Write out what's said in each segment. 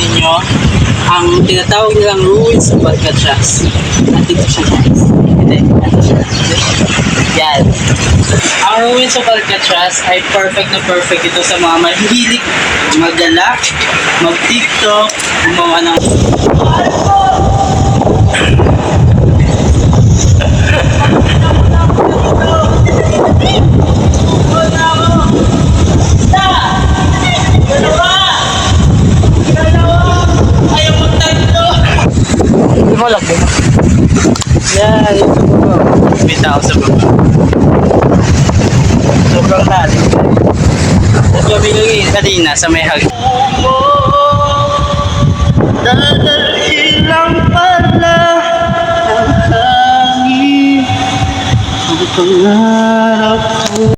ninyo ang tinatawag nilang ruins of Alcatraz. At dito siya guys. Yan. Ang ruins of Alcatraz ay perfect na perfect ito sa mga mahilig magdala, mag-tiktok, gumawa ng yan, ito po. May tao sa baba. Sobrang lalim. At kami kanina sa may hag. Dadalhin lang pala ang hangin ang pangarap ko.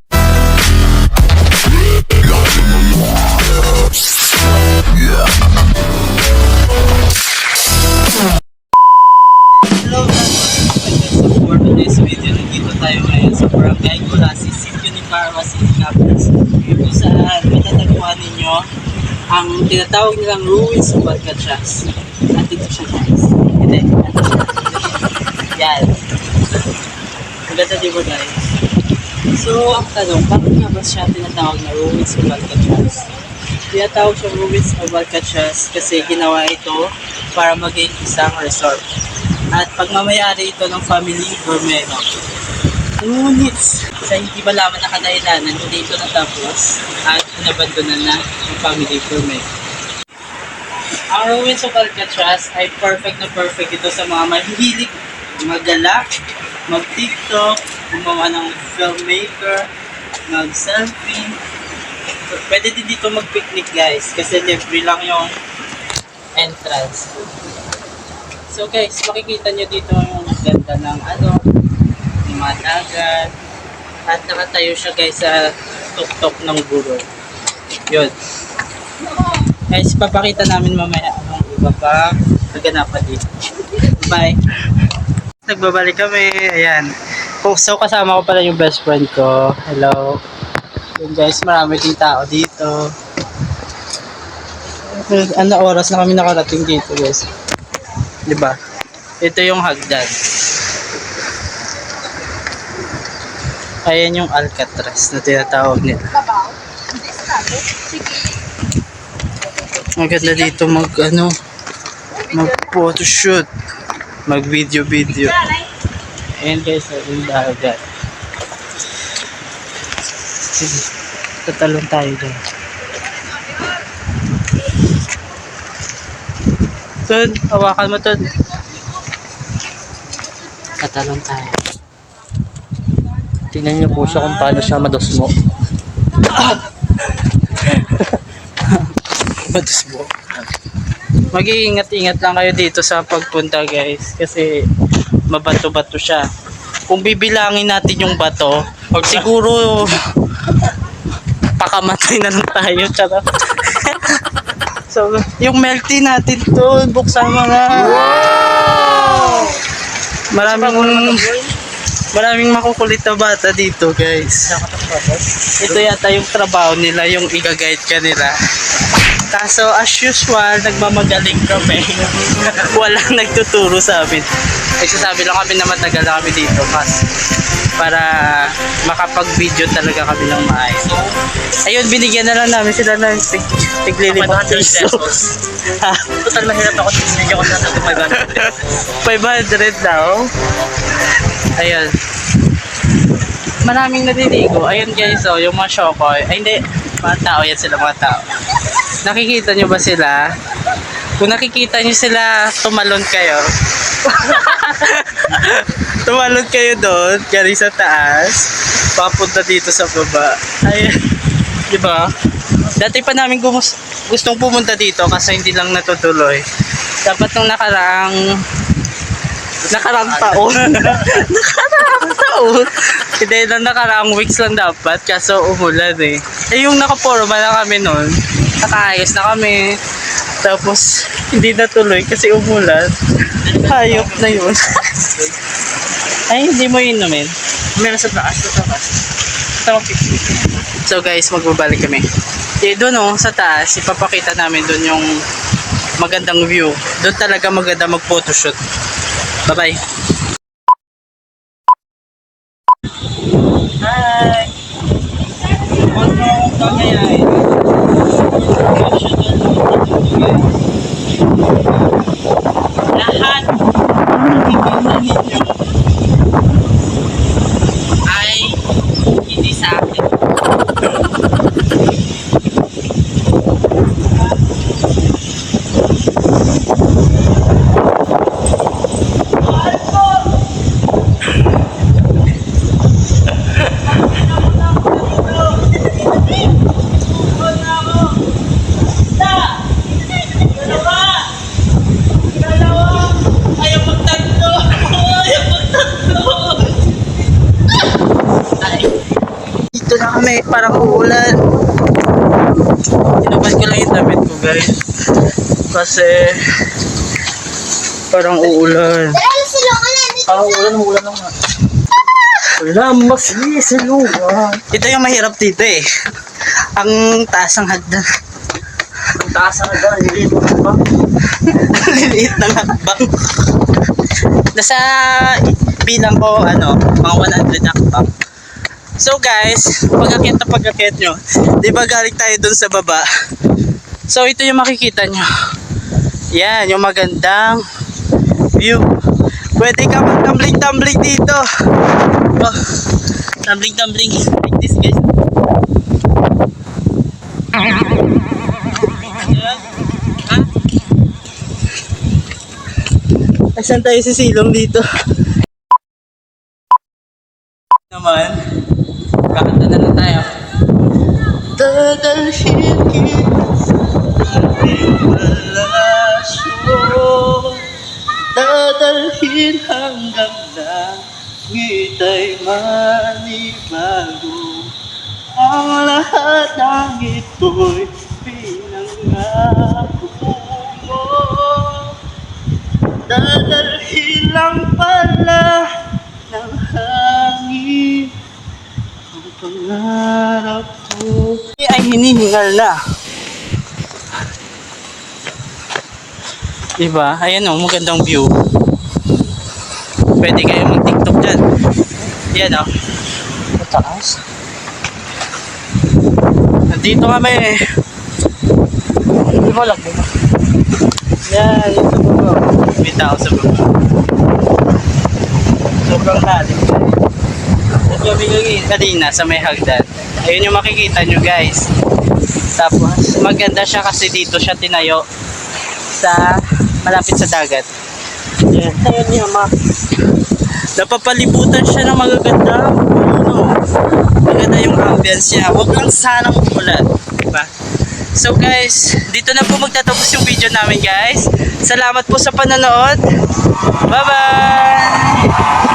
For today's video, nandito tayo ngayon sa Barangay Colasi, Sitio ni Parwa, City Capiz, kung saan matatagpuan ninyo ang tinatawag nilang ruins of Alcatraz. At dito siya guys. Yan. Maganda di ba guys? So, ang tanong, bakit nga ba siya tinatawag na ruins of Alcatraz? Tinatawag siya ruins of Alcatraz kasi ginawa ito para maging isang resort. At pagmamayari ito ng family Bermejo. Ngunit sa hindi malaman na kadahilanan, hindi ito natapos at inabandonan na ng family Bermejo. Ang ruins of Alcatraz ay perfect na perfect ito sa mga mahilig magdala, mag-tiktok, gumawa ng filmmaker, mag-selfie. Pwede din dito mag-picnic guys kasi libre lang yung entrance. So guys, makikita nyo dito yung ganda ng yung mga dagat. At nakatayo siya guys sa tuktok ng burol. Yun. Guys, papakita namin mamaya ang iba pa naganapan dito. Bye! Nagbabalik kami. Ayan. So kasama ko pala yung best friend ko. Hello. Yun guys, marami din tao dito. Ano oras na kami nakarating dito guys? Diba? Ito yung hagdan. Ayan yung Alcatraz na tinatawag nila. Ang ganda dito mag photoshoot, mag video. Ayan guys, yung dagat. Sige, tatalon tayo dyan. Tun, hawakan mo Tun. Tatalon tayo. Tingnan niyo po siya kung paano siya madosmo. Madosmo. Mag-iingat-ingat lang kayo dito sa pagpunta guys. Kasi mabato-bato siya. Kung bibilangin natin yung bato, siguro pakamatay na lang tayo. Charot. So, yung milk tea natin to, buksan mo na. Wow! Maraming makukulit na bata dito, guys. Ito yata yung trabaho nila, yung i-guide ka nila. Kaso, as usual, nagmamagaling kami. Walang nagtuturo sa amin. Nagsasabi lang kami na matagal na kami dito, mas para makapag-video talaga kami ng maayos. Ayun, binigyan na lang namin sila ng tig-500 pesos. Total mahirap ako, binigyan ko na ng 500 daw. Ayun. Maraming naliligo. Ayun guys, oh, yung mga shokoy. Ay hindi, mga tao yan sila, mga tao. Nakikita nyo ba sila? Kung nakikita nyo sila, tumalon kayo. Tumalon kayo doon, galing sa taas, papunta dito sa baba. Ayun, di ba? Dati pa namin gustong pumunta dito kasi hindi lang natutuloy. Dapat nung nakaraang taon. Hindi na nakaraang weeks lang dapat kaso umulan eh. Eh yung nakaporma na kami noon, nakaayos na kami. Tapos hindi natuloy kasi umulan. Hayop na yun. Ay, hindi mo inumin. Meron sa taas, So guys, magbabalik kami. Doon sa taas, ipapakita namin doon yung magandang view. Doon talaga maganda mag-photoshoot. Bye-bye. Hi! Lahat nakikita ninyo ay hindi sa akin. Dito na kami, parang uulan. Tinubad ko lang yung damit ko, guys. Kasi parang uulan. Parang ulan na nga. Wala, mas silungan. Ito yung mahirap dito eh. Ang taas ng hagdan. Ang taas na gano'n, hindi ito ba? Liliit ng hakbang. Nasa bilang ko, mga 100 hakbang. So guys, pag-akit nyo, di ba galing tayo dun sa baba? So ito yung makikita nyo. Yan, yung magandang view. Pwede ka mag-tumbling dito. Oh, tumbling like this, guys. Ayan. Ha? Asan tayo sa silong dito? Naman, kakanta na lang tayo. Dadalhin kita sa relasyon, dadalhin hanggang langit ay manibago. Ang lahat ng ito'y pinangako mo. Dadalhin lang pala ng hangin ang pangarap ko. Ay hinihingal na. Diba? Ayan o, magandang view. Pwede kayo mag-tiktok dyan. Yan o. Mataas. Nandito kami. Hindi mo alam, di ba? Yan, yung sa baba. May tao sa baba. Sobrang lalim. At yung bigay kanina sa may hagdan. Ayun yung makikita nyo, guys. Tapos maganda siya kasi dito siya tinayo sa malapit sa dagat. Yan. Ayun yung napapalibutan siya ng magaganda. Maganda yung ambience niya. Huwag lang sanang umulan. Diba? So guys, dito na po magtatapos yung video namin, guys. Salamat po sa panonood. Bye-bye!